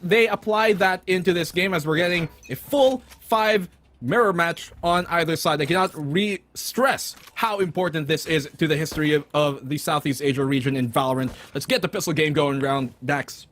they apply that into this game as we're getting a full 5 mirror match on either side. I cannot re-stress how important this is to the history of the Southeast Asia region in Valorant. Let's get the pistol game going round, Dax.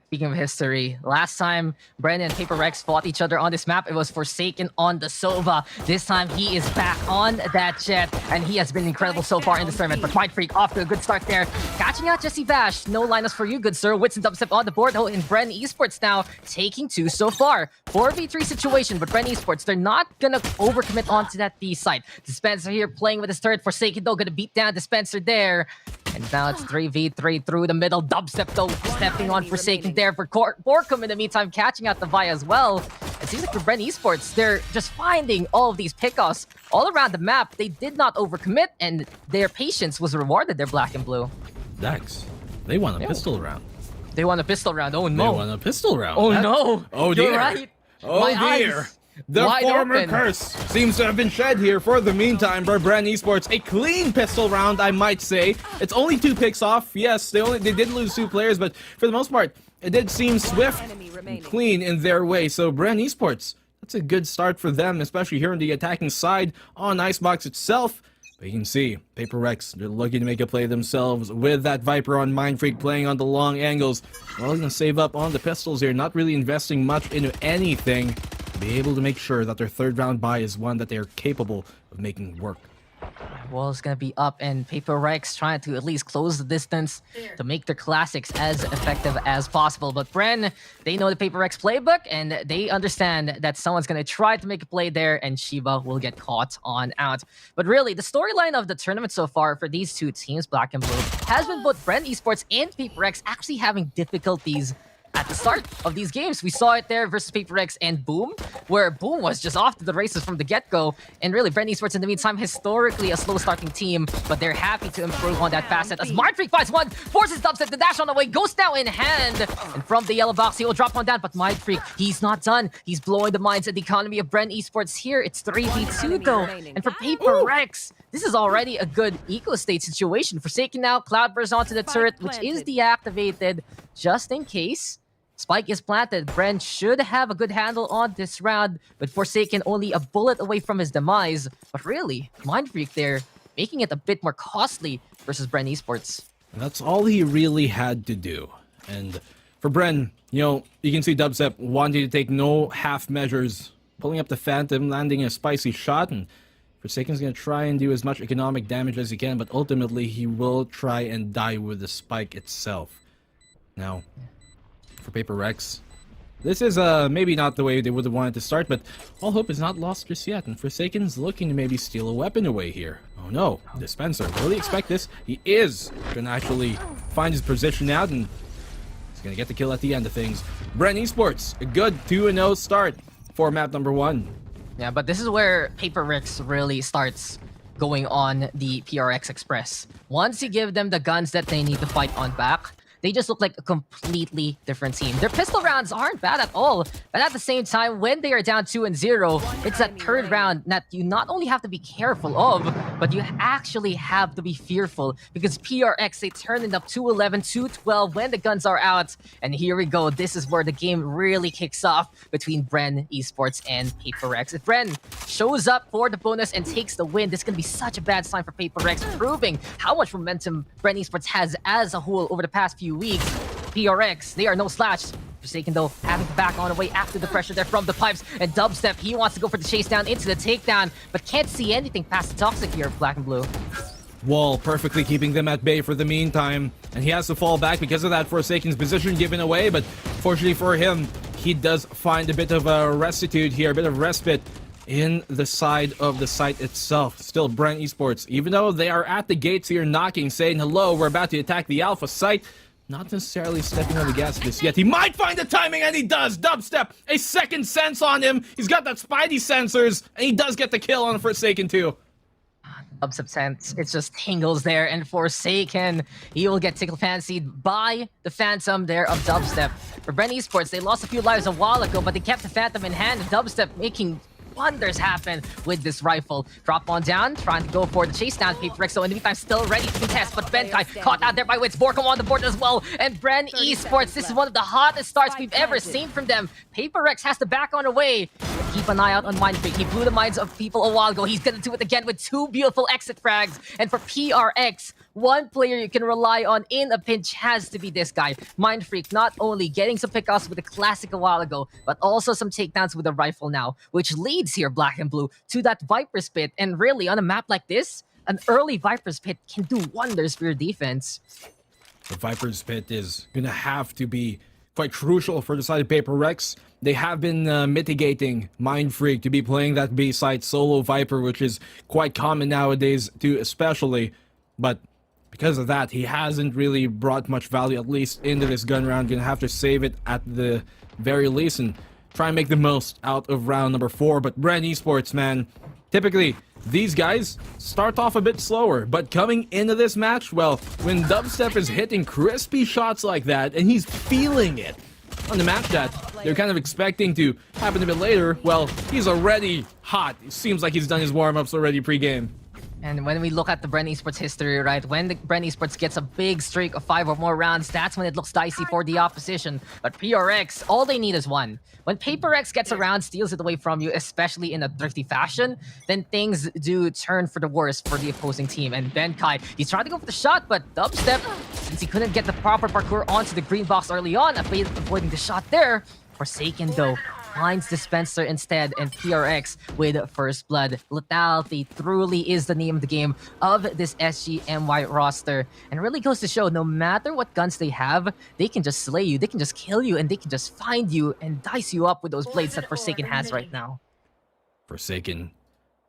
Speaking of history, last time BREN and Paper Rex fought each other on this map, it was Forsaken on the Sova. This time he is back on that Jet, and he has been incredible so far in this tournament. But Mindfreak off to a good start there. Catching out Jesse Bash. No lineups for you, good sir. Wits and Dubstep on the board, though, in BREN Esports now, taking 2 so far. 4v3 situation, but BREN Esports, they're not gonna overcommit onto that B side. Dispenser here playing with his third. Forsaken, though, gonna beat down Dispenser there. And now it's 3v3 through the middle. Dubstep, though, stepping on Forsaken there for Borkum in the meantime, catching out the Vi as well. It seems like for BREN Esports, they're just finding all of these pickoffs all around the map. They did not overcommit, and their patience was rewarded. They're black and blue. Dax, they won a pistol round. They won a pistol round. Oh, no. They won a pistol round. Oh, no. Oh, dear. You're right. Oh, My dear. eyes The wide former open. curse seems to have been shed here for the meantime for BREN Esports. A clean pistol round, I might say. It's only 2 picks off. Yes, they did lose 2 players, but for the most part, it did seem swift and clean in their way. So BREN Esports, that's a good start for them, especially here on the attacking side on ICEBOX itself. But you can see, Paper Rex, they're looking to make a play themselves with that Viper on Mindfreak playing on the long angles. Well, gonna save up on the pistols here, not really investing much into anything. Be able to make sure that their 3rd round buy is one that they're capable of making work. Well, it's gonna be up, and Paper Rex trying to at least close the distance to make their classics as effective as possible. But BREN, they know the Paper Rex playbook, and they understand that someone's gonna try to make a play there, and Shiva will get caught on out. But really, the storyline of the tournament so far for these 2 teams, Black and Blue, has been both BREN Esports and Paper Rex actually having difficulties at the start of these games. We saw it there versus Paper Rex and Boom, where Boom was just off to the races from the get-go. And really, BREN Esports in the meantime, historically a slow-starting team, but they're happy to improve on that facet as Mindfreak finds one, forces Dubstep the dash on the way, goes now in hand. And from the yellow box, he will drop one down, but Mindfreak, he's not done. He's blowing the minds and the economy of BREN Esports here. It's 3v2 though. And for Paper Rex, this is already a good eco-state situation. Forsaken now, Cloudburst onto the turret, which is deactivated just in case. Spike is planted. BREN should have a good handle on this round, but Forsaken only a bullet away from his demise. But really, Mindfreak there, making it a bit more costly versus BREN Esports. That's all he really had to do. And for BREN, you can see Dubstep wanting to take no half measures, pulling up the Phantom, landing a spicy shot, and Forsaken's going to try and do as much economic damage as he can, but ultimately he will try and die with the spike itself. Now, for Paper Rex, this is maybe not the way they would have wanted to start, but all hope is not lost just yet, and Forsaken's looking to maybe steal a weapon away here. Oh no, Dispenser, will he expect this? He is gonna actually find his position out, and he's gonna get the kill at the end of things. BREN Esports, a good 2-0 start for map number 1. Yeah, but this is where Paper Rex really starts going on the PRX Express. Once you give them the guns that they need to fight on back, they just look like a completely different team. Their pistol rounds aren't bad at all, but at the same time, when they are down 2-0, it's that 3rd round that you not only have to be careful of, but you actually have to be fearful, because PRX, they turn it up 2-11, 2-12 when the guns are out, and here we go. This is where the game really kicks off between BREN Esports and Paper Rex. If BREN shows up for the bonus and takes the win, this is going to be such a bad sign for Paper Rex, proving how much momentum BREN Esports has as a whole over the past few weeks. PRX, they are no slouch. Forsaken though, having to back on away after the pressure there from the pipes, and Dubstep, he wants to go for the chase down into the takedown, but can't see anything past the Toxic here, Black and Blue. Wall perfectly keeping them at bay for the meantime, and he has to fall back because of that Forsaken's position given away, but fortunately for him, he does find a bit of a restitude here, a bit of respite in the side of the site itself. Still, BREN Esports, even though they are at the gates here knocking, saying hello, we're about to attack the Alpha site, not necessarily stepping on the gas just yet. He might find the timing, and he does. Dubstep, a second sense on him. He's got that Spidey sensors, and he does get the kill on Forsaken too. Dubstep sense, it just tingles there, and Forsaken, he will get tickle fancied by the Phantom there of Dubstep. For BREN Esports, they lost a few lives a while ago, but they kept the Phantom in hand. Dubstep making wonders happen with this rifle. Drop on down, trying to go for the chase down. Paper Rex, so in the meantime, still ready to contest, but Benkai caught out there by Wits. Borkum on the board as well, and BREN Esports, this is one of the hottest starts we've ever seen from them. Paper Rex has to back on away. Keep an eye out on Mindfreak. He blew the minds of people a while ago. He's gonna do it again with 2 beautiful exit frags. And for PRX, one player you can rely on in a pinch has to be this guy. Mindfreak not only getting some pickoffs with the classic a while ago, but also some takedowns with a rifle now, which leads here, Black and Blue, to that Viper's Pit. And really, on a map like this, an early Viper's Pit can do wonders for your defense. The Viper's Pit is gonna have to be quite crucial for the side of Paper Rex. They have been mitigating Mindfreak to be playing that B side solo Viper, which is quite common nowadays too, especially. But because of that, he hasn't really brought much value, at least into this gun round. Gonna have to save it at the very least and try and make the most out of round number 4. But BREN Esports, man, typically these guys start off a bit slower, but coming into this match, well, when Dubstep is hitting crispy shots like that, and he's feeling it on the match that they're kind of expecting to happen a bit later, well, he's already hot. It seems like he's done his warm-ups already pre-game. And when we look at the BREN Esports history, right, when the BREN Esports gets a big streak of 5 or more rounds, that's when it looks dicey for the opposition. But PRX, all they need is 1. When Paper X gets around, steals it away from you, especially in a thrifty fashion, then things do turn for the worse for the opposing team. And Benkai, he's trying to go for the shot, but Dubstep, since he couldn't get the proper parkour onto the green box early on, avoiding the shot there. Forsaken, though, finds Dispenser instead, and PRX with first blood. Lethality truly is the name of the game of this SGMY roster, and it really goes to show no matter what guns they have, they can just slay you, they can just kill you, and they can just find you and dice you up with those blades that Forsaken has right now. Forsaken,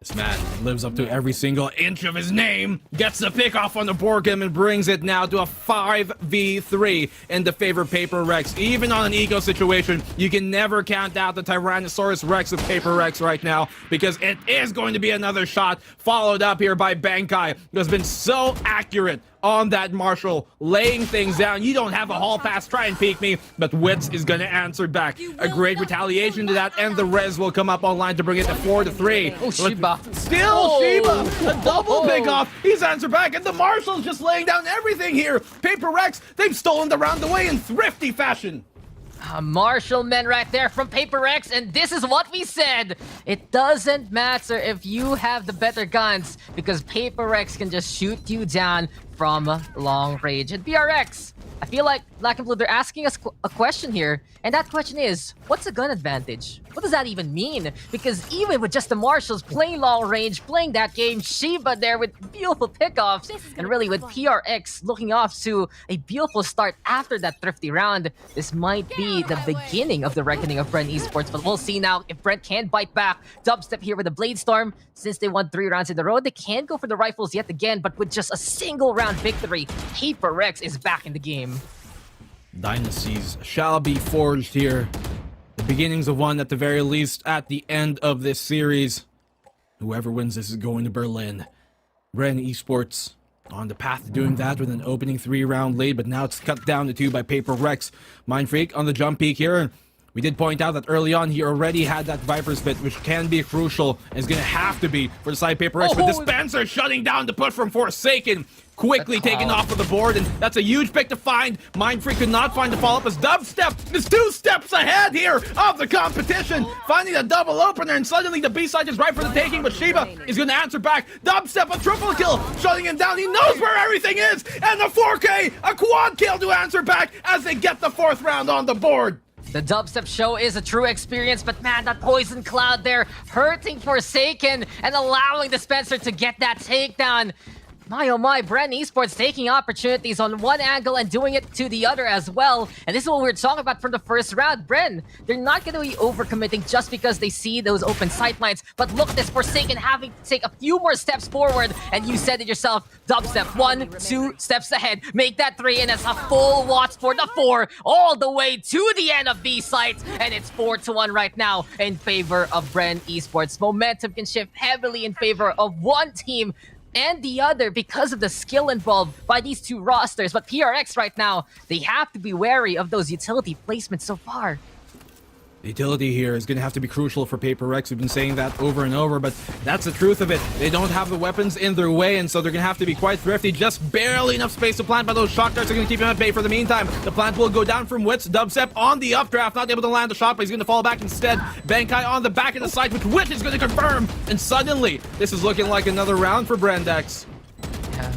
this man lives up to every single inch of his name, gets the pick off on the Borkum and brings it now to a 5v3 in the favor of Paper Rex. Even on an eco situation, you can never count out the Tyrannosaurus Rex of Paper Rex right now, because it is going to be another shot followed up here by Benkai, who has been so accurate on that Marshall, laying things down. You don't have a hall pass, try and peek me, but Wits is gonna answer back. A great retaliation to that, and the res will come up online to bring it to 4-3. Oh, Shiba. Still Shiba, a double pick off. He's answered back, and the Marshall's just laying down everything here. Paper Rex, they've stolen the round away in thrifty fashion. Marshall men right there from Paper X, and this is what we said. It doesn't matter if you have the better guns, because Paper X can just shoot you down from long range. And BRX, I feel like Black and Blue, they're asking us a question here, and that question is, what's a gun advantage? What does that even mean? Because even with just the Marshalls playing long range, playing that game, Shiba there with beautiful pickoffs, and really with PRX looking off to a beautiful start after that thrifty round, this might be the beginning of the reckoning of BREN Esports. But we'll see now if Brent can bite back. Dubstep here with the Blade Storm. Since they won 3 rounds in a row, they can't go for the rifles yet again, but with just a single round victory, Paper X is back in the game. Dynasties shall be forged here. The beginnings of one at the very least at the end of this series. Whoever wins this is going to Berlin. BREN Esports on the path to doing that with an opening 3-round lead, but now it's cut down to 2 by Paper Rex. Mindfreak on the jump peak here. We did point out that early on he already had that Viper's Pit, which can be crucial and is going to have to be for the side Paper Rex. But Dispenser shutting down the push from Forsaken. Quickly taken off of the board, and that's a huge pick to find. Mindfreak could not find the follow-up as Dubstep is 2 steps ahead here of the competition, finding a double opener, and suddenly the B-side is right for the taking, but Shiba is going to answer back. Dubstep, a triple kill, shutting him down. He knows where everything is, and the 4K, a quad kill to answer back as they get the 4th round on the board. The Dubstep show is a true experience, but man, that Poison Cloud there hurting Forsaken and allowing Dispenser to get that takedown. My oh my, BREN Esports taking opportunities on one angle and doing it to the other as well. And this is what we were talking about from the first round. BREN, they're not going to be overcommitting just because they see those open sight lines. But look at this, Forsaken having to take a few more steps forward. And you said it yourself, Dubstep, 1, 2 steps ahead. Make that 3, and it's a full watch for the 4, all the way to the end of these sites. And it's 4-1 right now in favor of BREN Esports. Momentum can shift heavily in favor of one team and the other because of the skill involved by these 2 rosters. But PRX right now, they have to be wary of those utility placements so far. The utility here is going to have to be crucial for Paper Rex. We've been saying that over and over, but that's the truth of it. They don't have the weapons in their way, and so they're going to have to be quite thrifty. Just barely enough space to plant, but those shock darts are going to keep him at bay for the meantime. The plant will go down from Wits. Dubstep on the updraft, not able to land the shot, but he's going to fall back instead. Bankai on the back of the side, which Wit is going to confirm, and suddenly, this is looking like another round for Brendex.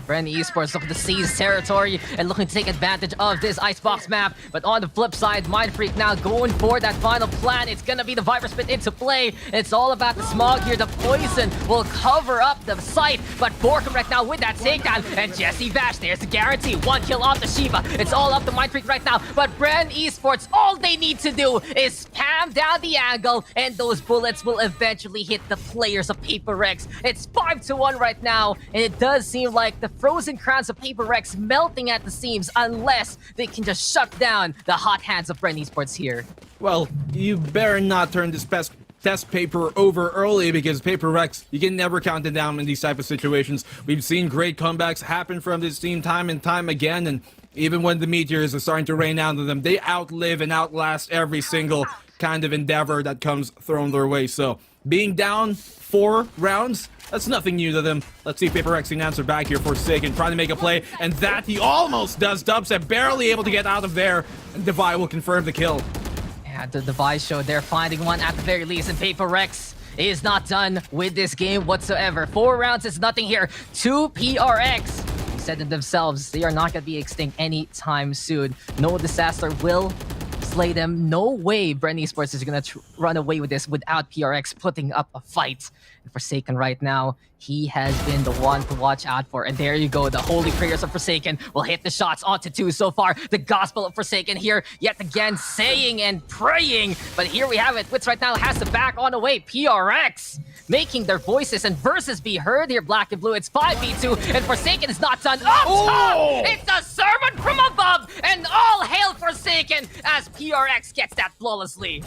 BREN eSports looking to seize territory and looking to take advantage of this ICEBOX map. But on the flip side, Mindfreak now going for that final plan. It's gonna be the Viper Spit into play. It's all about the smog here. The poison will cover up the site. But Borkamrek now with that takedown. And Jesse Vash, there's the guarantee. 1 kill off the Shiva. It's all up to Mindfreak right now. But BREN eSports, all they need to do is spam down the angle, and those bullets will eventually hit the players of Paper Rex. It's 5-1 right now, and it does seem like the frozen crowns of Paper Rex melting at the seams unless they can just shut down the hot hands of BREN eSports here. Well, you better not turn this test paper over early, because Paper Rex, you can never count them down in these type of situations. We've seen great comebacks happen from this team time and time again, and even when the meteors are starting to rain down on them, they outlive and outlast every single kind of endeavor that comes thrown their way. So being down 4 rounds, that's nothing new to them. Let's see if Paper Rex can answer back here. Forsaken trying to make a play, and that he almost does. Dubstep barely able to get out of there, and Devi will confirm the kill. Yeah, the Devi show they're finding one at the very least, and Paper Rex is not done with this game whatsoever. 4 rounds is nothing here. 2 PRX. They said it themselves, they are not going to be extinct anytime soon. No disaster will slay them. No way BREN eSports is going to run away with this without PRX putting up a fight. And Forsaken right now, he has been the one to watch out for. And there you go, the holy prayers of Forsaken will hit the shots onto 2 so far. The gospel of Forsaken here, yet again, saying and praying. But here we have it. Wits right now has the back on the way. PRX making their voices and verses be heard here, Black and Blue. It's 5v2, and Forsaken is not done. Up top! It's a sermon from above, and all hail Forsaken as PRX gets that flawlessly.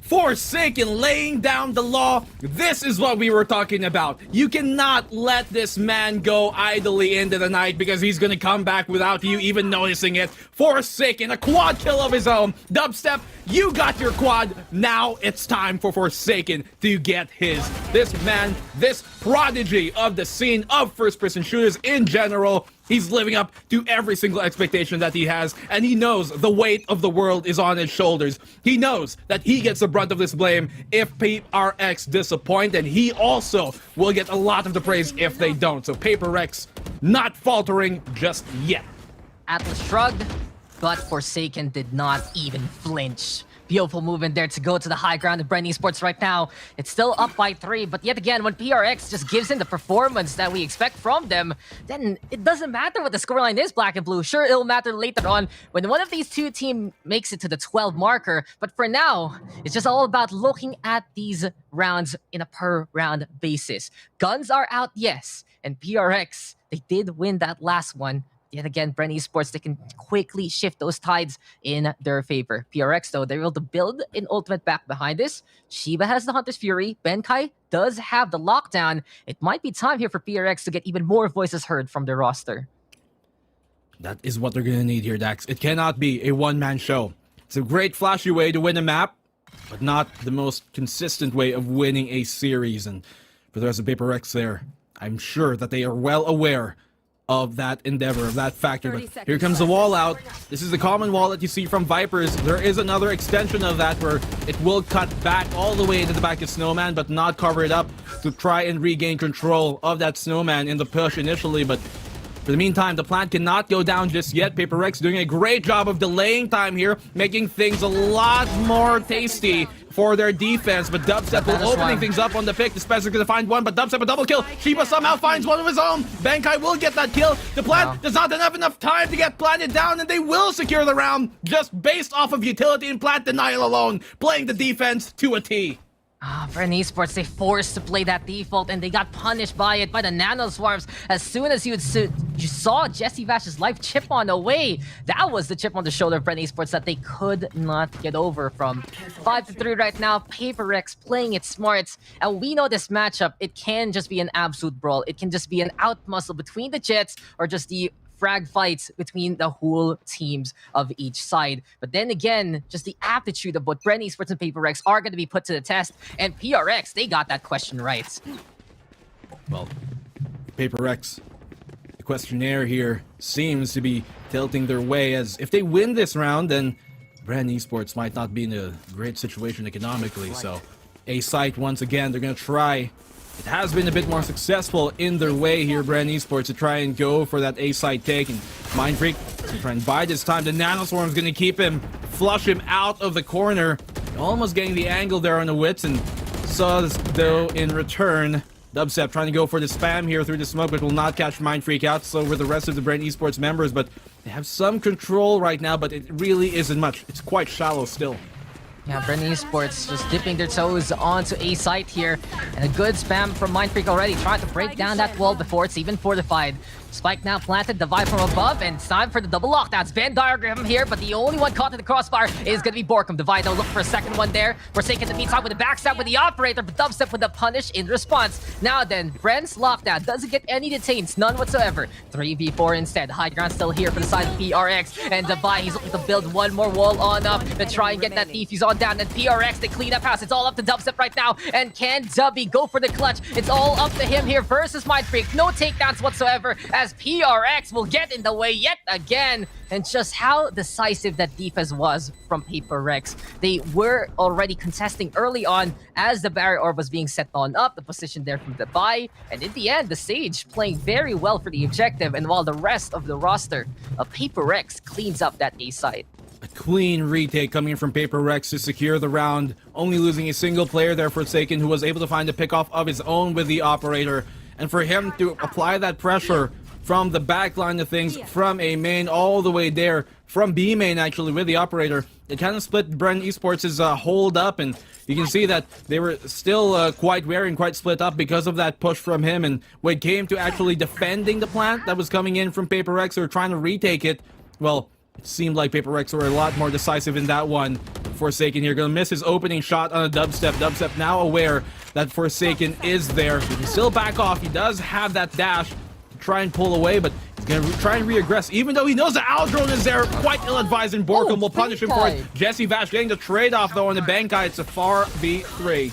Forsaken laying down the law. This is what we were talking about. You cannot let this man go idly into the night, because he's gonna come back without you even noticing it. Forsaken, a quad kill of his own. Dubstep, you got your quad. Now it's time for Forsaken to get his. This man, this prodigy of the scene of first-person shooters in general, he's living up to every single expectation that he has, and he knows the weight of the world is on his shoulders. He knows that he gets the brunt of this blame if PRX disappoint, and he also will get a lot of the praise if they don't. So Paper Rex not faltering just yet. Atlas shrugged, but Forsaken did not even flinch. Beautiful movement there to go to the high ground of BREN eSports right now. It's still up by 3, but yet again, when PRX just gives in the performance that we expect from them, then it doesn't matter what the scoreline is, Black and Blue. Sure, it'll matter later on when one of these 2 teams makes it to the 12 marker, but for now, it's just all about looking at these rounds in a per-round basis. Guns are out, yes, and PRX, they did win that last one. Yet again, BREN eSports, they can quickly shift those tides in their favor. PRX, though, they're able to build an ultimate back behind this. Shiva has the Hunter's Fury. Benkai does have the lockdown. It might be time here for PRX to get even more voices heard from their roster. That is what they're going to need here, Dax. It cannot be a one-man show. It's a great flashy way to win a map, but not the most consistent way of winning a series. And for the rest of Paper Rex there, I'm sure that they are well aware of that endeavor, of that factor. But here comes the wall out. This is the common wall that you see from Vipers. There is another extension of that where it will cut back all the way into the back of Snowman, but not cover it up to try and regain control of that Snowman in the push initially. But for the meantime, the plant cannot go down just yet. Paper Rex doing a great job of delaying time here, making things a lot more tasty for their defense. But Dubstep will opening things up on the pick. The Spencer's gonna find one, but Dubstep a double kill. Shiba somehow finds one of his own. Bankai will get that kill. The plant does not have enough time to get planted down, and they will secure the round just based off of utility and plant denial alone, playing the defense to a T. BREN eSports, they forced to play that default, and they got punished by it, by the Nano Swarms. As soon as you saw Jesse Vash's life chip on away, that was the chip on the shoulder of BREN eSports that they could not get over from. 5-3 right now, Paper Rex playing it smart, and we know this matchup, it can just be an absolute brawl. It can just be an out muscle between the Jets, or just the frag fights between the whole teams of each side. But then again, just the aptitude of both BREN Esports and PaperX are going to be put to the test. And PRX, they got that question right. Well, PaperX, the questionnaire here seems to be tilting their way, as if they win this round, then BREN Esports might not be in a great situation economically. So a site, once again, they're going to try. It has been a bit more successful in their way here, BREN Esports, to try and go for that A site take. And Mindfreak trying to buy this time. The Nanoswarm's going to keep him, flush him out of the corner. Almost getting the angle there on the Wits, and Suz, though, in return. Dubstep trying to go for the spam here through the smoke, but will not catch Mindfreak out. So with the rest of the BREN Esports members, but they have some control right now, but it really isn't much. It's quite shallow still. Yeah, BREN Esports just dipping their toes onto a site here. And a good spam from Mindfreak already, trying to break down that wall before it's even fortified. Spike now planted, Divide from above, and it's time for the double lockdowns. Venn diagram here, but the only one caught in the crossfire is going to be Borkum. Divide, though, look for a second one there. Forsaken in the meantime with the backstab with the operator, but Dubstep with the punish in response. Now then, BREN's lockdown doesn't get any detains, none whatsoever. 3v4 instead. High ground still here for the side of PRX, and Divide, he's looking to build one more wall on up to try and get that defuse on down. And PRX, they clean up house. It's all up to Dubstep right now, and can Dubby go for the clutch? It's all up to him here versus Mindfreak. No takedowns whatsoever, as PRX will get in the way yet again. And just how decisive that defense was from PaperX. They were already contesting early on as the barrier orb was being set on up, the position there from the buy, and in the end, the Sage playing very well for the objective, and while the rest of the roster of PaperX cleans up that A side. A clean retake coming from PaperX to secure the round, only losing a single player there, Forsaken, who was able to find a pickoff of his own with the operator. And for him to apply that pressure from the back line of things, from A main all the way there, from B main actually with the operator, it kind of split BREN Esports' hold up, and you can see that they were still quite wary and quite split up because of that push from him. And when it came to actually defending the plant that was coming in from PaperX or trying to retake it, well, it seemed like PaperX were a lot more decisive in that one. Forsaken here, gonna miss his opening shot on a Dubstep. Dubstep now aware that Forsaken is there. He can still back off. He does have that dash to try and pull away, but he's gonna try and reaggress, even though he knows the Aldrone is there. Quite ill-advised, and Borkum will punish him for it. Jesse Vash getting the trade-off, though, on the Bankai. It's a far V3.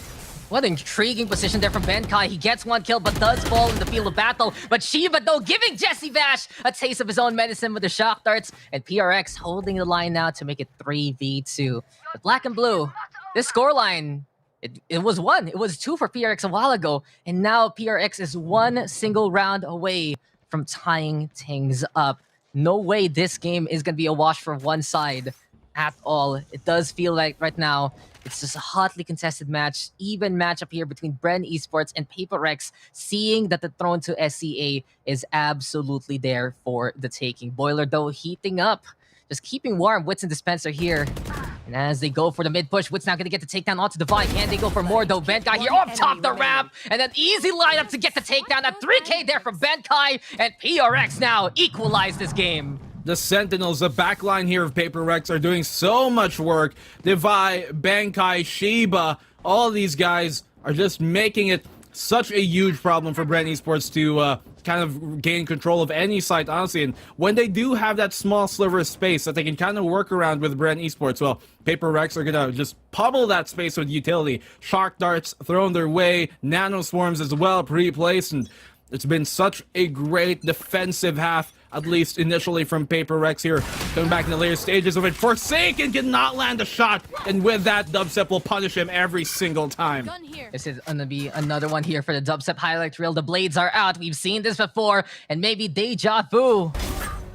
What an intriguing position there from Benkai. He gets one kill, but does fall in the field of battle. But Shiva, though, giving Jesse Vash a taste of his own medicine with the shock darts. And PRX holding the line now to make it 3v2. But Black and Blue, this scoreline, it was 1. It was 2 for PRX a while ago. And now PRX is 1 single round away from tying things up. No way this game is going to be a wash for one side at all. It does feel like right now it's just a hotly contested match, even matchup here between BREN Esports and PaperX, seeing that the throne to SCA is absolutely there for the taking. Boiler, though, heating up, just keeping warm. Wits and Dispenser here. And as they go for the mid push, Wits now going to get the takedown onto Divine. Can they go for more, though? Benkai here up top the ramp. And an easy lineup to get the takedown. A 3K there from Benkai. And PRX now equalize this game. The Sentinels, the backline here of PaperX, are doing so much work. Divai, Bankai, Shiba, all these guys are just making it such a huge problem for BREN Esports to kind of gain control of any site, honestly. And when they do have that small sliver of space that they can kind of work around with BREN Esports, well, PaperX are gonna just pummel that space with utility. Shark darts thrown their way, nano swarms as well pre-placed, and it's been such a great defensive half, at least initially, from PaperX here. Coming back in the later stages of it. Forsaken cannot land a shot, and with that, Dubstep will punish him every single time. This is gonna be another one here for the Dubstep highlight reel. The blades are out. We've seen this before, and maybe deja vu.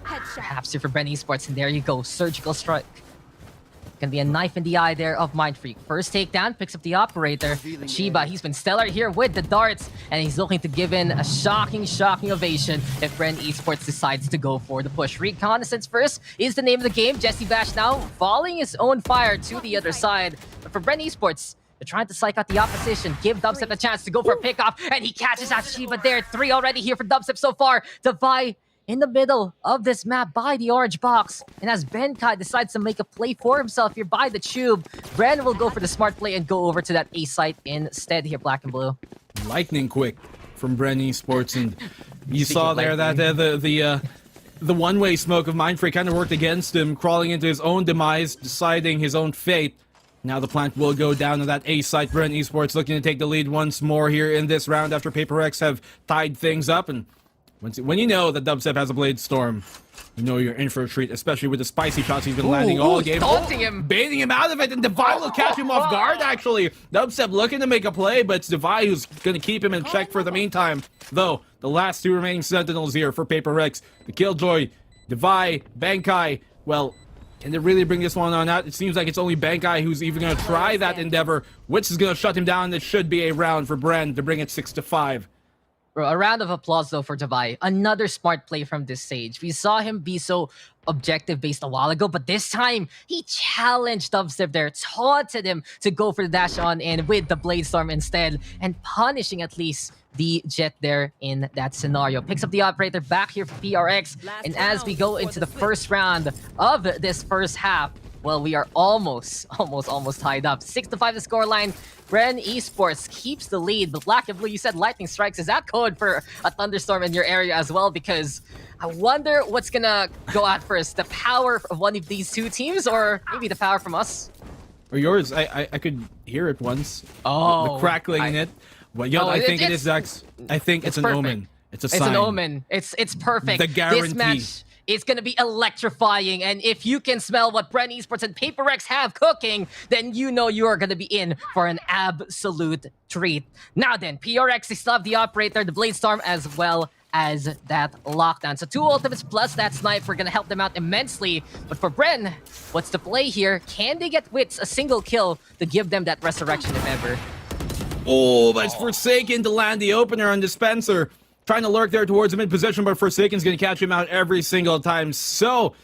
Perhaps here for BREN Esports, and there you go. Surgical strike. Gonna be a knife in the eye there of Mindfreak. First takedown, picks up the operator. But Shiba, he's been stellar here with the darts, and he's looking to give in a shocking ovation if BREN Esports decides to go for the push. Reconnaissance first is the name of the game. Jesse Bash now volleying his own fire to the other side. But for BREN Esports, they're trying to psych out the opposition, give Dubstep a chance to go for a pickoff, and he catches out Shiba there. 3 already here for Dubstep so far. Divide in the middle of this map by the orange box. And as Benkai decides to make a play for himself here by the tube, BREN will go for the smart play and go over to that A site instead here, Black and Blue. Lightning quick from BREN Esports, and you saw there that the the one-way smoke of Mindfreak kind of worked against him, crawling into his own demise, deciding his own fate. Now the plant will go down to that A site. BREN esports looking to take the lead once more here in this round after Paper Rex have tied things up. And when you know that Dubstep has a Blade Storm, you know you're in for a treat, especially with the spicy shots he's been landing all game. Taunting him. Baiting him out of it, and Devi will catch him off guard, actually. Dubstep looking to make a play, but it's Devi who's going to keep him in check for the meantime. Though, the last two remaining Sentinels here for Paper Rex, the Killjoy, Devi, Bankai, well, can they really bring this one on out? It seems like it's only Bankai who's even going to try that endeavor. Witz is going to shut him down. This should be a round for BREN to bring it 6-5. Bro, a round of applause though for Devi. Another smart play from this Sage. We saw him be so objective based a while ago, but this time he challenged Dubstep there, taunted him to go for the dash on in with the Blade Storm instead, and punishing at least the Jet there in that scenario. Picks up the operator back here for PRX, and as we go into the first round of this first half, well, we are almost tied up. 6-5 the scoreline. BREN esports keeps the lead, but Black and Blue, you said lightning strikes. Is that code for a thunderstorm in your area as well? Because I wonder what's gonna go out first, the power of one of these two teams, or maybe the power from us? Or yours. I could hear it once. Oh, the crackling in it. Well, yo, I think it is, Zax. I think it's an perfect. omen. It's a sign. It's an omen. It's perfect. The guarantee. This match is going to be electrifying, and if you can smell what BREN esports and Paper Rex have cooking, then you know you are going to be in for an absolute treat. Now then, PRX, they still have the operator, the Blade Storm, as well as that lockdown. So 2 ultimates plus that snipe are going to help them out immensely. But for BREN, what's the play here? Can they get Wits a single kill to give them that resurrection if ever? Oh, but it's Forsaken to land the opener on Dispenser. Trying to lurk there towards the mid position, but Forsaken's going to catch him out every single time. So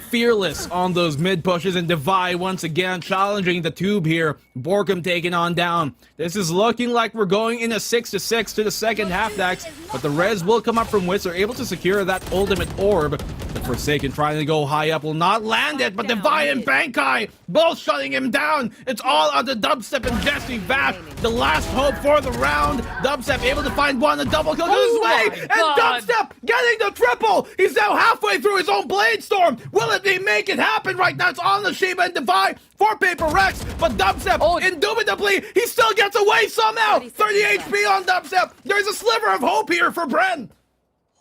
fearless on those mid pushes, and Devi once again challenging the tube here. Borkum taken on down. This is looking like we're going in a 6-6 to the second half, Dax, but the res will come up from Wits. They're able to secure that ultimate orb. The Forsaken trying to go high up will not land it, but Devi and Bankai both shutting him down. It's all on the Dubstep and Jesse Bash. The last hope for the round. Dubstep able to find one, a double kill goes his way, and Dubstep getting the triple. He's now halfway through his own Blade Storm. Will it make it happen right now? It's on the Shiba and Devi for Paper Rex, but Dubstep, indubitably, he still gets away somehow. 30 HP on Dubstep. There's a sliver of hope here for BREN.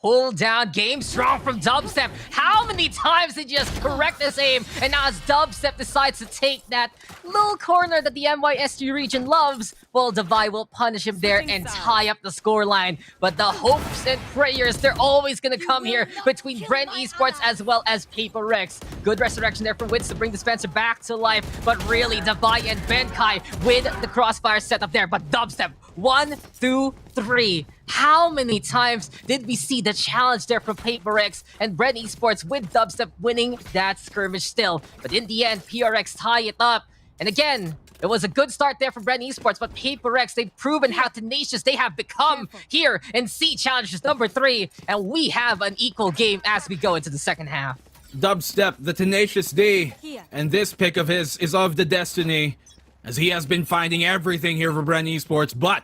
Hold down, game strong from Dubstep. How many times did you just correct this aim? And now as Dubstep decides to take that little corner that the NYSG region loves, well, Devi will punish him there and tie up the scoreline. But the hopes and prayers, they're always going to come here between BREN esports as well as Paper Rex. Good resurrection there from Wits to bring Dispenser back to life. But really, Devi and Bankai with the crossfire setup there. But Dubstep, 1, 2, 3. How many times did we see the challenge there from Paper Rex and BREN esports with Dubstep winning that skirmish still? But in the end, PRX tie it up. And again, it was a good start there for BREN esports, but Paper Rex, they've proven how tenacious they have become here in C Challenges number 3. And we have an equal game as we go into the second half. Dubstep, the tenacious D, and this pick of his is of the destiny, as he has been finding everything here for BREN esports, but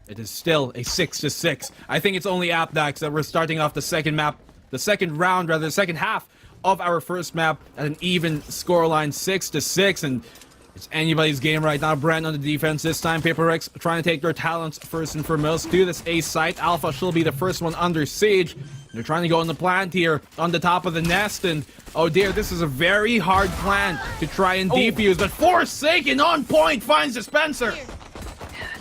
it is still a 6-6. I think it's only AppDax that we're starting off the second half of our first map at an even scoreline, 6-6, and it's anybody's game right now. BREN on the defense this time. Paper Rex trying to take their talents first and foremost to this A site. Alpha should be the first one under siege. They're trying to go on the plant here on the top of the nest, and oh dear, this is a very hard plant to try and defuse, but Forsaken on point finds Dispenser.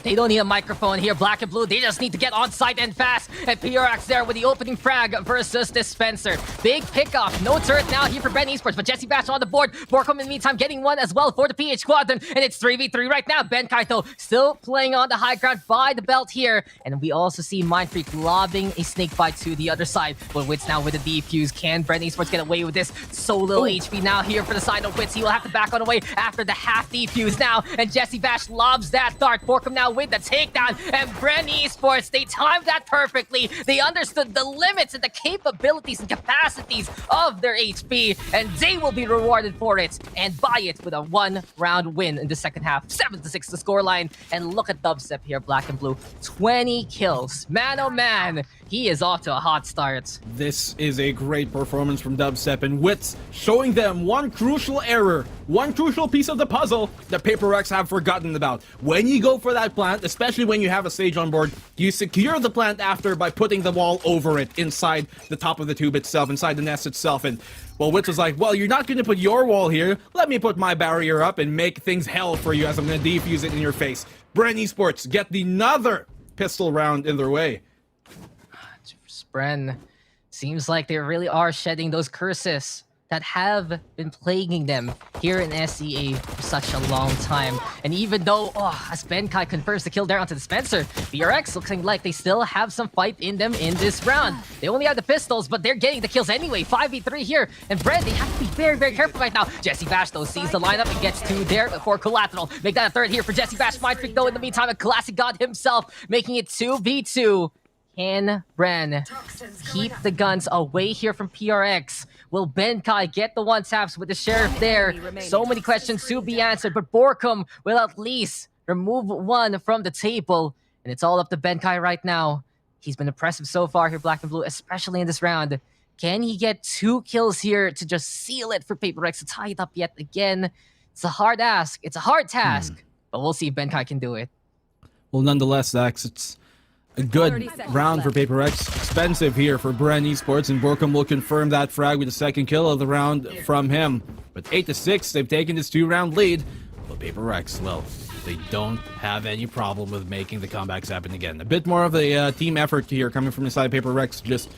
They don't need a microphone here, Black and Blue. They just need to get on site and fast. And PRX there with the opening frag versus Dispenser. Big pickoff. No turret now here for BREN esports, but Jesse Bash on the board. Borkum in the meantime getting one as well for the PH Squadron. And it's 3v3 right now. Bankai though still playing on the high ground by the belt here. And we also see Mindfreak lobbing a snake bite to the other side. But Wits now with the defuse. Can BREN esports get away with this? So little HP now here for the side of Wits. He will have to back on away after the half defuse now. And Jesse Bash lobs that dart. Borkum now with the takedown, and BREN esports, they timed that perfectly. They understood the limits and the capabilities and capacities of their HP, and they will be rewarded for it and buy it with a 1-round win in the second half. 7-6 the scoreline, and look at Dubstep here, Black and Blue. 20 kills. Man, oh man, he is off to a hot start. This is a great performance from Dubstep, and Wits showing them one crucial error, one crucial piece of the puzzle that Paper Rex have forgotten about. When you go for that plant, especially when you have a Sage on board, you secure the plant after by putting the wall over it, inside the top of the tube itself, inside the nest itself. And well, Wits was like, well, you're not going to put your wall here. Let me put my barrier up and make things hell for you as I'm going to defuse it in your face. BREN Esports get another pistol round in their way. BREN, seems like they really are shedding those curses that have been plaguing them here in SEA for such a long time. And even though, as Benkai confirms the kill there onto the Spencer, BRX looking like they still have some fight in them in this round. They only have the pistols, but they're getting the kills anyway. 5v3 here, and BREN, they have to be very, very careful right now. Jesse Bash, though, sees the lineup and gets two there for Collateral. Make that a third here for Jesse Bash. Mindfreak, though, in the meantime, a classic god himself, making it 2v2. Can BREN keep the guns away here from PRX? Will Benkai get the one-taps with the Sheriff there? So many questions to be answered, but Borkum will at least remove one from the table. And it's all up to Benkai right now. He's been impressive so far here, Black and Blue, especially in this round. Can he get 2 kills here to just seal it for Paper Rex to tie it up yet again? It's a hard ask. It's a hard task, but we'll see if Benkai can do it. Well, nonetheless, Dax, it's a good round for Paper Rex. Expensive here for BREN Esports, and Borkum will confirm that frag with the second kill of the round from him. But 8-6, they've taken this 2-round lead. But Paper Rex, well, they don't have any problem with making the comebacks happen again. A bit more of a team effort here coming from inside Paper Rex, just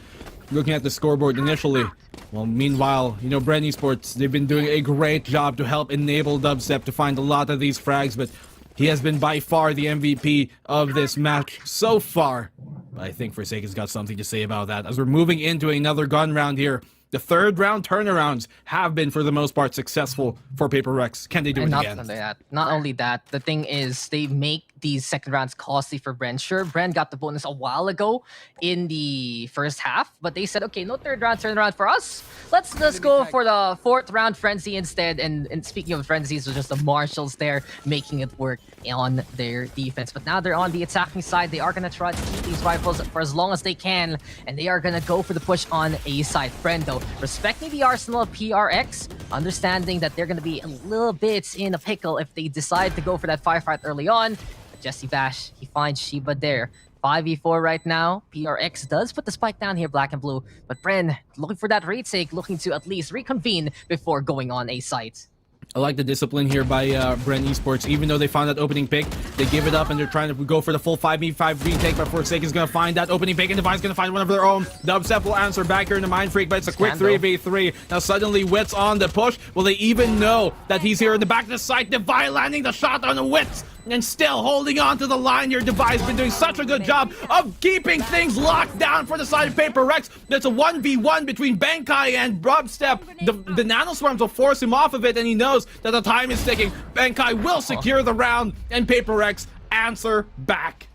looking at the scoreboard initially. Well, meanwhile, you know, BREN Esports, they've been doing a great job to help enable Dubstep to find a lot of these frags, but he has been by far the MVP of this match so far. But I think Forsaken's got something to say about that. As we're moving into another gun round here, the third round turnarounds have been, for the most part, successful for Paper Rex. Can they do it again? Not only that, the thing is, they make these second rounds costly for BREN. Sure, BREN got the bonus a while ago in the first half, but they said, okay, no third round turnaround for us. Let's go for the fourth round frenzy instead. And speaking of frenzies, it was just the Marshals there making it work on their defense. But now they're on the attacking side. They are going to try to keep these rifles for as long as they can, and they are going to go for the push on A side. BREN, though, respecting the arsenal of PRX, understanding that they're going to be a little bit in a pickle if they decide to go for that firefight early on. But Jesse Bash, he finds Shiba there. 5v4 right now. PRX does put the spike down here, Black and Blue, but BREN looking for that retake, looking to at least reconvene before going on A site. I like the discipline here by BREN Esports. Even though they found that opening pick, they give it up and they're trying to go for the full 5v5 retake, but Forsaken's going to find that opening pick and Divine's going to find one of their own. Dubstep will answer back here in the Mindfreak, but it's a quick 3v3. Now suddenly Wits on the push. Will they even know that he's here in the back of the site? Divine landing the shot on the Wits and still holding on to the line here. Divine's been doing such a good job of keeping things locked down for the side of Paper Rex. There's a 1v1 between Benkai and Dubstep. The nanoswarms will force him off of it, and he knows that the time is ticking. Benkai will secure the round, and Paper Rex answer back.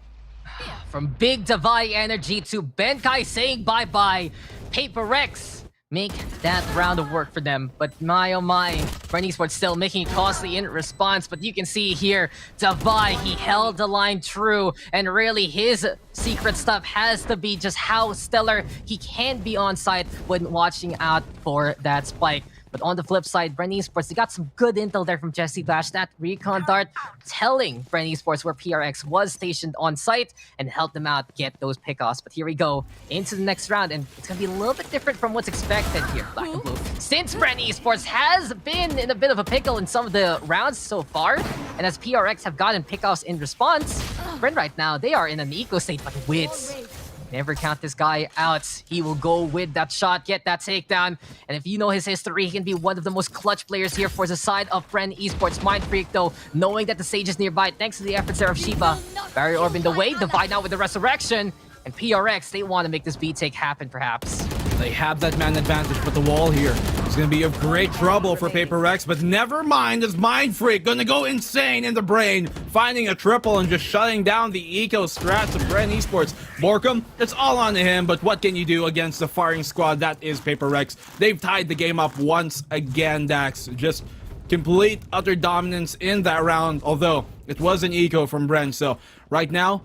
From big Divine energy to Benkai saying bye-bye, Paper Rex make that round of work for them. But my oh my, BREN Esports still making it costly in response. But you can see here, Divine, he held the line true. And really, his secret stuff has to be just how stellar he can be on site when watching out for that spike. But on the flip side, BREN Esports, they got some good intel there from Jesse Bash. That recon dart telling BREN Esports where PRX was stationed on site and helped them out get those pickoffs. But here we go into the next round, and it's going to be a little bit different from what's expected here, Black and Blue. Since BREN Esports has been in a bit of a pickle in some of the rounds so far, and as PRX have gotten pickoffs in response, BREN right now, they are in an eco state, but Wits, never count this guy out. He will go with that shot, get that takedown. And if you know his history, he can be one of the most clutch players here for the side of BREN Esports. Mindfreak, though, knowing that the Sage is nearby, thanks to the efforts there of Shiba. Barrier Orb in the way, Divide now with the Resurrection. And PRX, they want to make this B-take happen, perhaps. They have that man advantage, but the wall here is going to be of great trouble for Paper Rex. But never mind, as Mindfreak going to go insane in the brain, finding a triple and just shutting down the eco strats of BREN Esports. Borkum, it's all on him, but what can you do against the firing squad that is Paper Rex? They've tied the game up once again, Dax. Just complete, utter dominance in that round, although it was an eco from BREN. So right now,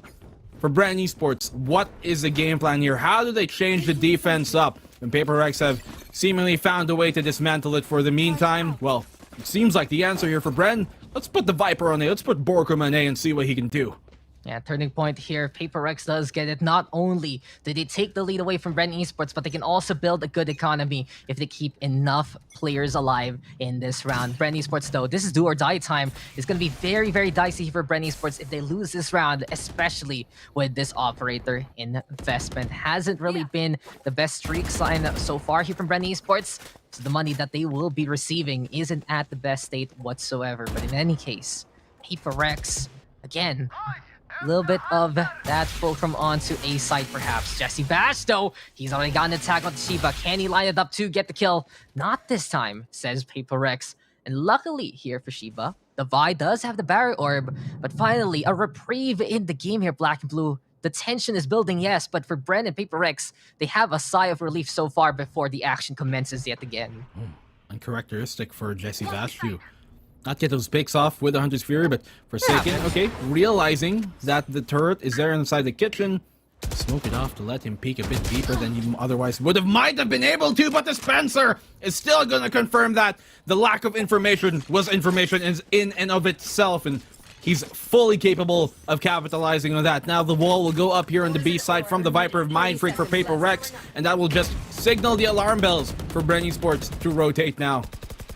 for BREN Esports, what is the game plan here? How do they change the defense up when Paper Rex have seemingly found a way to dismantle it for the meantime? Well, it seems like the answer here for BREN, let's put the Viper on A, let's put Borkum on A and see what he can do. Yeah, turning point here. Paper Rex does get it. Not only did they take the lead away from BREN Esports, but they can also build a good economy if they keep enough players alive in this round. BREN Esports, though, this is do or die time. It's going to be very, very dicey for BREN Esports if they lose this round, especially with this operator investment. Hasn't really been the best streak sign so far here from BREN Esports. So the money that they will be receiving isn't at the best state whatsoever. But in any case, Paper Rex, again, a little bit of that fulcrum onto A side, perhaps. Jesse Bash, though, he's already got an attack on Shiba. Can he line it up to get the kill? Not this time, says Paper Rex. And luckily here for Shiba, the Vi does have the Barrier Orb, but finally, a reprieve in the game here, Black and Blue. The tension is building, yes, but for BREN and Paper Rex, they have a sigh of relief so far before the action commences yet again. Uncharacteristic for Jesse Bash to not get those picks off with the Hunter's Fury, but Forsaken, okay, realizing that the turret is there inside the kitchen, smoke it off to let him peek a bit deeper than he otherwise might have been able to, but the Spencer is still going to confirm that the lack of information was information in and of itself, and he's fully capable of capitalizing on that. Now the wall will go up here on the B side from the Viper of Mind Freak for Paper Rex, and that will just signal the alarm bells for BREN Esports to rotate now.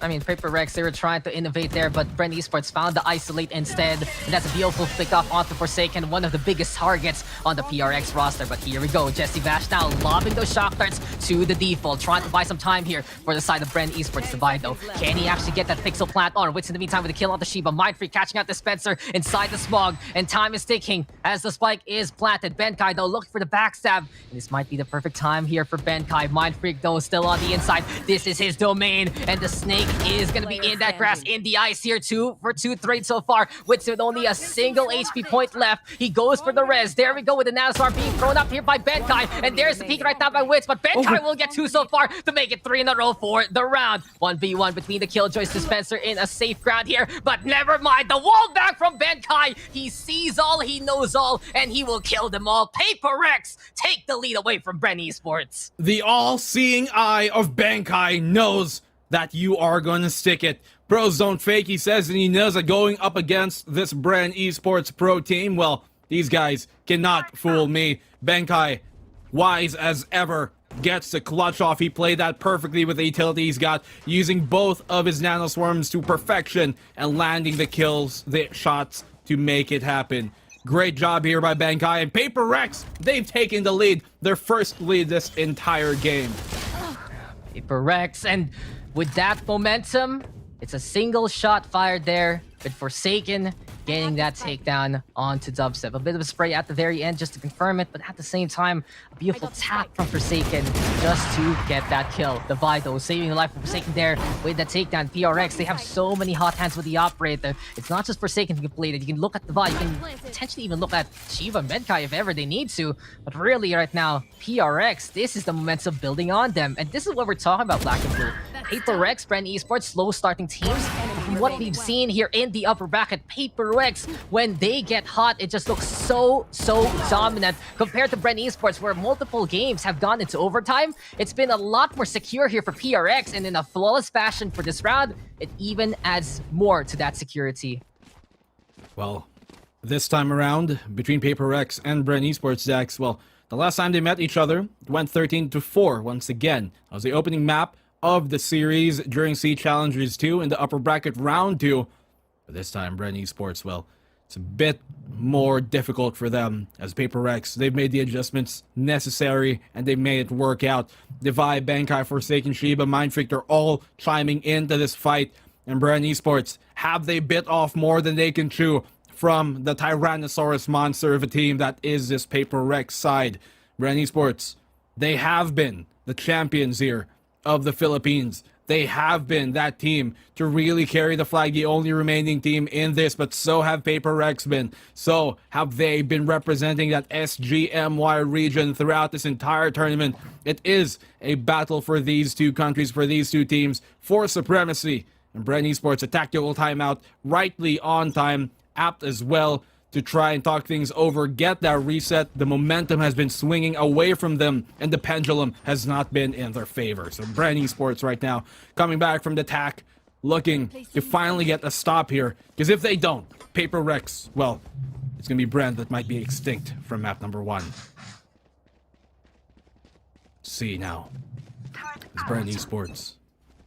I mean, Paper Rex, they were trying to innovate there, but BREN Esports found the Isolate instead. And that's a beautiful pick-off onto Forsaken, one of the biggest targets on the PRX roster. But here we go, Jesse Bash now lobbing those shock darts to the default, trying to buy some time here for the side of BREN Esports divide, though. Can he actually get that pixel plant on? Wits in the meantime with a kill on the Shiba. Mind Freak catching out the Spencer inside the smog, and time is ticking as the spike is planted. Benkai, though, looking for the backstab. And this might be the perfect time here for Benkai. Mind Freak, though, still on the inside. This is his domain, and the snake is going to be in that grass, in the ice here, 2 for 2 trades so far. Wits with only a single HP point left. He goes for the res. There we go with the Nanoswar being thrown up here by Benkai. And there's the peek right now by Wits, but Benkai will get 2 so far to make it 3 in a row for the round. 1v1 between the Killjoys dispenser in a safe ground here, but never mind. The wall back from Benkai. He sees all, he knows all, and he will kill them all. Paper Rex take the lead away from BREN Esports. The all-seeing eye of Benkai knows that you are going to stick it. Pros don't fake, he says, and he knows that going up against this BREN Esports pro team, well, these guys cannot fool me. Benkai, wise as ever, gets the clutch off. He played that perfectly with the utility he's got, using both of his nanoswarms to perfection and landing the kills, the shots to make it happen. Great job here by Benkai, and Paper Rex, they've taken the lead, their first lead this entire game. Paper Rex, and with that momentum, it's a single shot fired there, but Forsaken getting that takedown onto Dubstep. A bit of a spray at the very end just to confirm it, but at the same time, a beautiful tap from Forsaken just to get that kill. The Vital saving the life of Forsaken there with the takedown. PRX, they have so many hot hands with the operator. It's not just Forsaken who can play it. You can look at the Vi, you can potentially even look at Shiva and Benkai if ever they need to. But really right now, PRX, this is the momentum building on them. And this is what we're talking about, Black and Blue. Paper Rex, BREN Esports, slow starting teams. From what we've seen here in the upper bracket, Paper Rex, when they get hot, it just looks so dominant compared to BREN Esports, where multiple games have gone into overtime. It's been a lot more secure here for PRX, and in a flawless fashion for this round, it even adds more to that security. Well, this time around, between Paper Rex and BREN Esports, Dax, well, the last time they met each other, it went 13-4 once again. That was the opening map of the series during Sea Challengers 2 in the upper bracket round 2. But this time, BREN Esports, well, it's a bit more difficult for them as Paper Rex. They've made the adjustments necessary and they made it work out. Divide, Benkai, Forsaken, Shiba, Mindfreak, they're all chiming into this fight. And BREN Esports, have they bit off more than they can chew from the Tyrannosaurus monster of a team that is this Paper Rex side? BREN Esports, they have been the champions here of the Philippines. They have been that team to really carry the flag, the only remaining team in this, but so have Paper Rex been. So have they been representing that SGMY region throughout this entire tournament. It is a battle for these two countries, for these two teams, for supremacy. And BREN Esports, a tactical timeout, rightly on time, apt as well to try and talk things over, get that reset. The momentum has been swinging away from them, and the pendulum has not been in their favor. So BREN Esports right now coming back from the attack, looking to finally get a stop here. Because if they don't, Paper Rex, well, it's going to be BREN that might be extinct from map number 1. See now. It's BREN Esports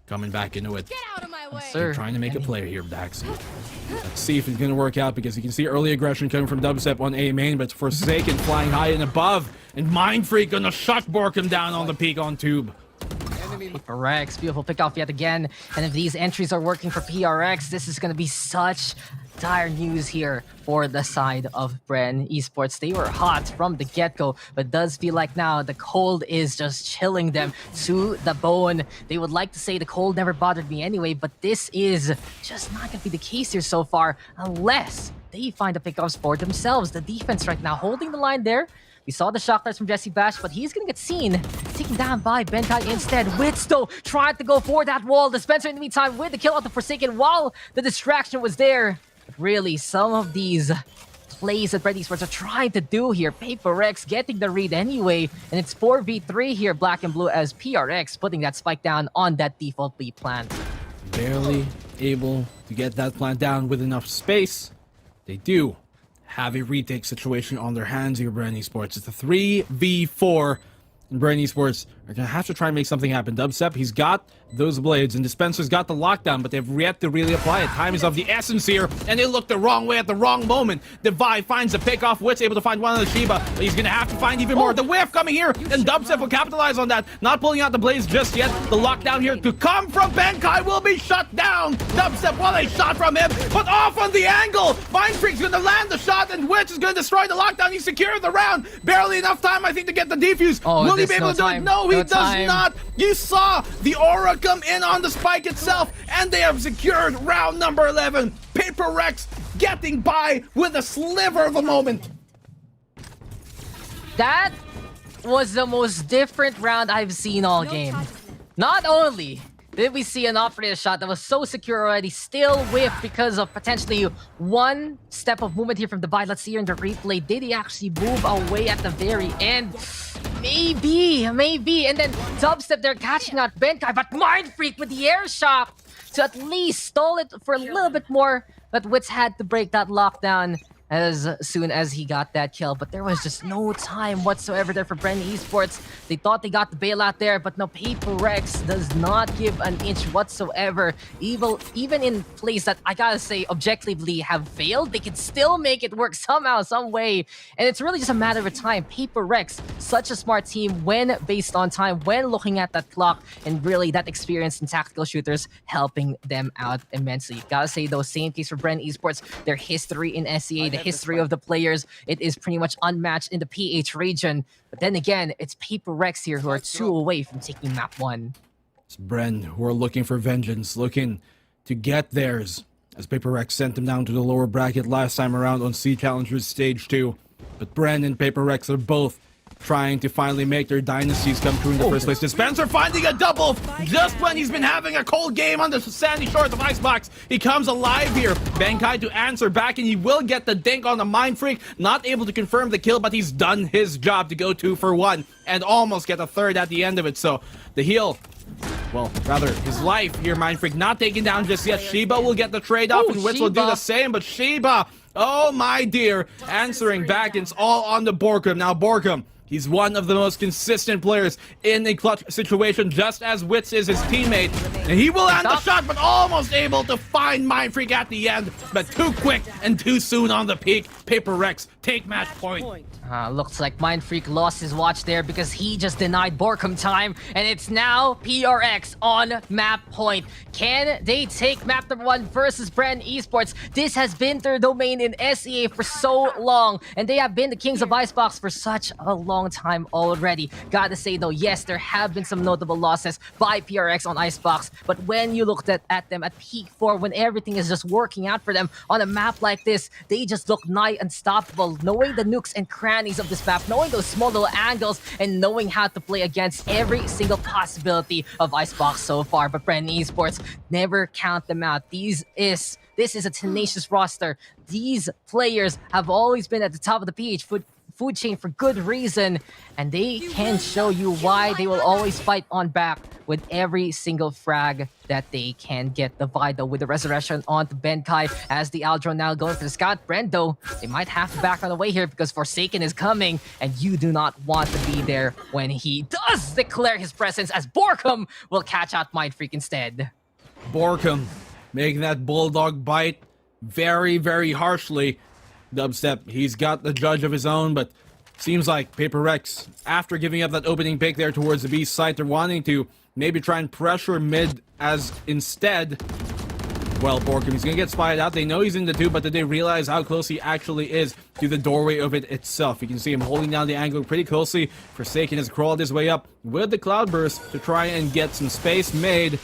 coming back into it. Get out of my way. Sir. Trying to make a play here, Dax. Let's see if it's going to work out, because you can see early aggression coming from Dubstep on A main, but it's Forsaken flying high and above, and Mindfreak gonna shut Borkham down on the peak on tube. PaperX, beautiful pick off yet again. And if these entries are working for PRX, this is going to be such dire news here for the side of BREN Esports. They were hot from the get-go, but does feel like now the cold is just chilling them to the bone. They would like to say the cold never bothered me anyway, but this is just not going to be the case here so far, unless they find the pickups for themselves. The defense right now holding the line there. We saw the shock darts from Jesse Bash, but he's gonna get seen. Taken down by Benkai instead. Wits, though, tried to go for that wall. Dispenser in the meantime with the kill out the Forsaken while the distraction was there. But really, some of these plays that BREN Esports are trying to do here. PaperX getting the read anyway. And it's 4v3 here, black and blue, as PRX putting that spike down on that default B plant. Barely able to get that plant down with enough space. They do have a retake situation on their hands here, BREN Esports. It's a 3v4, and BREN Esports are going to have to try and make something happen. Dubstep, he's got those blades, and Dispenser's got the lockdown, but they've yet to really apply it. Time is of the essence here, and they look the wrong way at the wrong moment. Divide finds the pick off. Wit's able to find one on the Shiba, but he's going to have to find even more. The whiff coming here, and Dubstep will capitalize on that. Not pulling out the blades just yet. The lockdown here to come from Benkai will be shut down. Dubstep, well, a shot from him, but off on the angle. Mindfreak's going to land the shot, and Witch is going to destroy the lockdown. He secured the round. Barely enough time, I think, to get the defuse. Will he be able to do it? No, he does not. You saw the aura come in on the spike itself, and they have secured round number 11. Paper Rex getting by with a sliver of a moment. That was the most different round I've seen all game. Not only did we see an operator shot that was so secure already, still whiffed because of potentially one step of movement here from Divide. Let's see here in the replay. Did he actually move away at the very end? Maybe. And then Dubstep there catching out Benkai, but Mindfreak with the air shot to at least stall it for a little bit more. But Wits had to break that lockdown as soon as he got that kill, but there was just no time whatsoever there for BREN Esports. They thought they got the bailout there, but no, Paper Rex does not give an inch whatsoever. Even in plays that I gotta say objectively have failed, they can still make it work somehow, some way. And it's really just a matter of time. Paper Rex, such a smart team when based on time, when looking at that clock, and really that experience in tactical shooters helping them out immensely. Gotta say though, same case for BREN Esports, their history in SEA, the history of the players, it is pretty much unmatched in the PH region. But then again, it's Paper Rex here who are 2 away from taking map 1. It's BREN who are looking for vengeance, looking to get theirs, as Paper Rex sent them down to the lower bracket last time around on Sea Challengers Stage 2. But BREN and Paper Rex are both trying to finally make their dynasties come true in the first place. Dispenser finding a double just when he's been having a cold game on the sandy shores of ICEBOX. He comes alive here. Benkai to answer back, and he will get the dink on the Mindfreak. Not able to confirm the kill, but he's done his job to go 2 for 1 and almost get a third at the end of it. So the heal, well, rather his life here, Mindfreak not taken down just yet. Shiba will get the trade off, and Witz will do the same, but Shiba, oh my dear, answering back, and it's all on the Borkham. Now Borkham, he's one of the most consistent players in a clutch situation, just as Witz is his teammate. And he will land the shot, but almost able to find Mindfreak at the end. But too quick and too soon on the peak. Paper Rex take match point. Looks like Mindfreak lost his watch there because he just denied Borkham time, and it's now PRX on map point. Can they take map number 1 versus BREN Esports? This has been their domain in SEA for so long, and they have been the kings of ICEBOX for such a long time already. Gotta say though, yes, there have been some notable losses by PRX on ICEBOX, but when you looked at them at peak 4, when everything is just working out for them on a map like this, they just look nigh unstoppable, knowing the nooks and crannies of this map, knowing those small little angles, and knowing how to play against every single possibility of ICEBOX so far. But BREN Esports, never count them out. These is This is a tenacious roster. These players have always been at the top of the PH food chain for good reason, and they can show you why they will always fight on back with every single frag that they can get. The Vida with the resurrection onto Benkai as the Aldro now going for the scout. Bren though, they might have to back on the way here because Forsaken is coming, and you do not want to be there when he does declare his presence, as Borkum will catch out Mind Freak instead. Borkum making that bulldog bite very, very harshly. Dubstep, he's got the judge of his own, but seems like Paper Rex, after giving up that opening pick there towards the B site, they're wanting to maybe try and pressure mid as instead. Well, Borkum, he's gonna get spied out. They know he's in the tube, but did they realize how close he actually is to the doorway of it itself? You can see him holding down the angle pretty closely. Forsaken has crawled his way up with the Cloudburst to try and get some space made.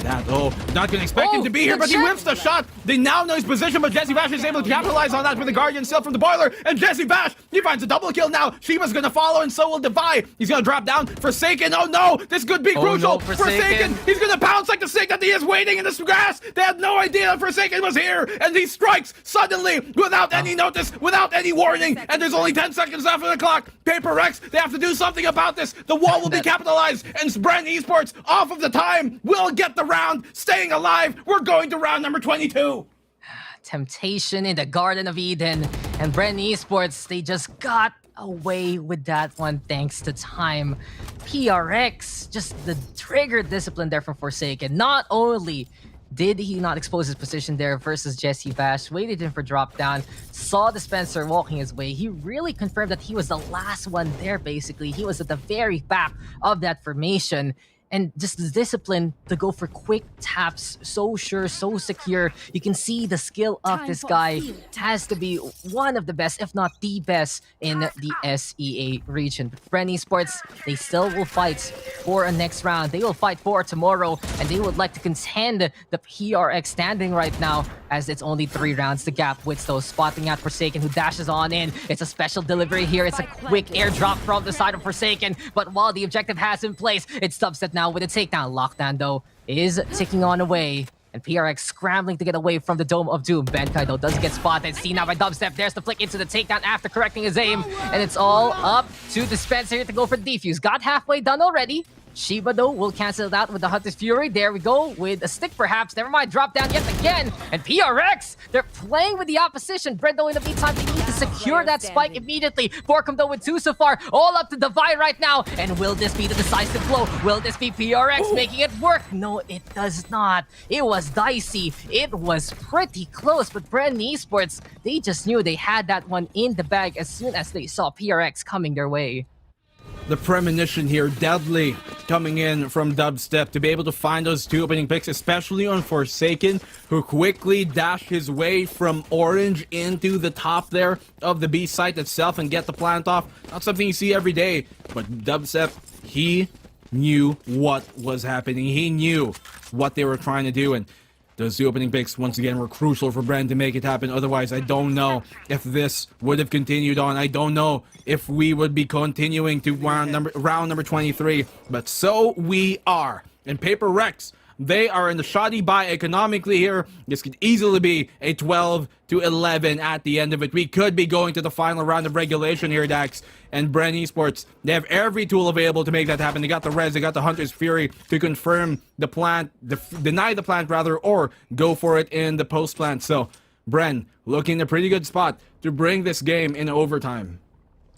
Not gonna expect him to be here, but he whips the shot. They now know his position, but Jesse Bash is able to capitalize on that with the Guardian still from the boiler, and Jesse Bash, he finds a double kill now. Shiva's gonna follow, and so will Devi. He's gonna drop down. Forsaken, oh no, this could be crucial. No, Forsaken, he's gonna pounce like the snake that he is waiting in the grass. They had no idea that Forsaken was here, and he strikes suddenly without any notice, without any warning, and there's only 10 seconds left on the clock. Paper Rex, they have to do something about this. The wall will be capitalized, and BREN Esports, off of the time, will get the round, staying alive. We're going to round number 22. Temptation in the Garden of Eden, and BREN Esports, they just got away with that one thanks to time. PRX, just the trigger discipline there from Forsaken. Not only did he not expose his position there versus Jesse Bash, waited in for drop down, saw Dispenser walking his way. He really confirmed that he was the last one there, basically. He was at the very back of that formation. And just the discipline to go for quick taps, so sure, so secure. You can see the skill of this guy has to be one of the best, if not the best, in the SEA region. But BREN Esports, they still will fight for a next round. They will fight for tomorrow, and they would like to contend the PRX standing right now, as it's only 3 rounds to gap. Witsto spotting out Forsaken, who dashes on in. It's a special delivery here. It's a quick airdrop from the side of Forsaken. But while the objective has in place, it's Dubstep now with a takedown. Lockdown, though, is ticking on away. And PRX scrambling to get away from the Dome of Doom. Benkai, though, does get spotted. Seen now by Dubstep. There's the flick into the takedown after correcting his aim. And it's all up to Dispenser here to go for the defuse. Got halfway done already. Shiba, though, will cancel it out with the Hunter's Fury. There we go, with a stick perhaps. Never mind, drop down yet again. And PRX, they're playing with the opposition. BREN, though, in the meantime, they need to secure that spike immediately. Borkum, though, with 2 so far. All up to Devi right now. And will this be the decisive blow? Will this be PRX making it work? No, it does not. It was dicey. It was pretty close. But BREN Esports, they just knew they had that one in the bag as soon as they saw PRX coming their way. The premonition here, deadly, coming in from Dubstep to be able to find those 2 opening picks, especially on Forsaken, who quickly dashed his way from orange into the top there of the B site itself and get the plant off. Not something you see every day, but Dubstep, he knew what was happening. He knew what they were trying to do, and those 2 opening picks, once again, were crucial for BREN to make it happen. Otherwise, I don't know if this would have continued on. I don't know if we would be continuing to round number 23. But so we are. And Paper Rex, they are in the shoddy buy economically here. This could easily be a 12-11 at the end of it. We could be going to the final round of regulation here, Dax. And BREN Esports, they have every tool available to make that happen. They got the res, they got the Hunter's Fury to confirm the plant, deny the plant rather, or go for it in the post plant. So BREN looking in a pretty good spot to bring this game in overtime.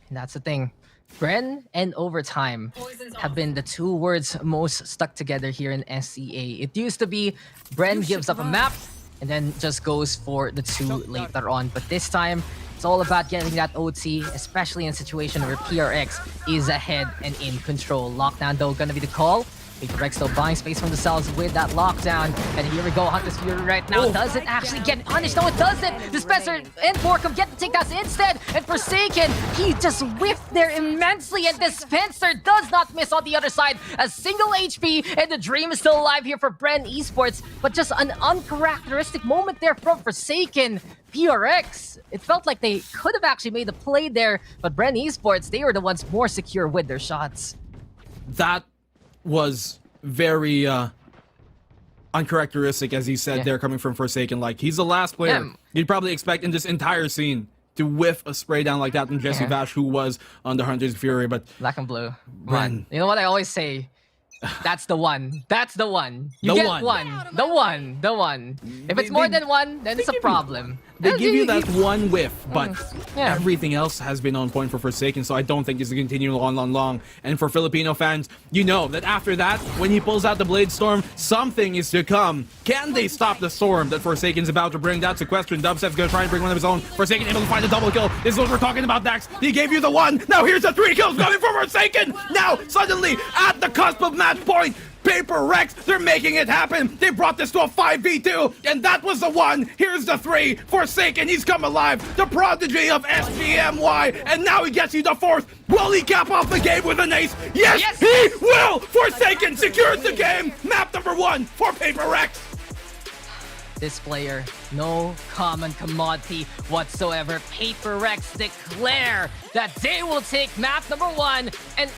And that's the thing. BREN and overtime have been the 2 words most stuck together here in SEA. It used to be BREN gives up a map and then just goes for the 2 later on. But this time, it's all about getting that OT, especially in a situation where PRX is ahead and in control. Lockdown, though, gonna be the call. PRX still buying space from the cells with that lockdown. And here we go, Hunter's Fury right now. Does it actually get punished? No, it doesn't! Dispenser and Borkum get the takedowns instead! And Forsaken, he just whiffed there immensely, and Dispenser does not miss on the other side. A single HP, and the dream is still alive here for BREN Esports. But just an uncharacteristic moment there from Forsaken. PRX, it felt like they could have actually made the play there, but BREN Esports, they were the ones more secure with their shots. That was very uncharacteristic, as he said there, coming from Forsaken. Like, he's the last player you'd probably expect in this entire scene to whiff a spray down like that than Jesse Vash, who was on the Hunter's Fury. But Black and blue. Bren. You know what I always say? That's the one. That's the one. You The get one. The one. The one. If it's more than one, then it's a problem. They give you that one whiff, but Yeah. everything else has been on point for Forsaken, so I don't think this is going to continue long. And for Filipino fans, you know that after that, when he pulls out the Blade Storm, something is to come. Can they stop the storm that Forsaken's about to bring? That's a question. Dubstep's going to try and bring one of his own. Forsaken able to find a double kill. This is what we're talking about, Dax. He gave you the one. Now here's the 3 kills coming from Forsaken. Now, suddenly, at the cusp of match point, Paper Rex, they're making it happen. They brought this to a 5v2, and that was the one. Here's the 3. Forsaken, he's come alive. The prodigy of SGMY, and now he gets you the 4th. Will he cap off the game with an ace? Yes, he will! Forsaken secures the game. Map number 1 for Paper Rex. This player, no common commodity whatsoever. Paper Rex declare that they will take map number 1 and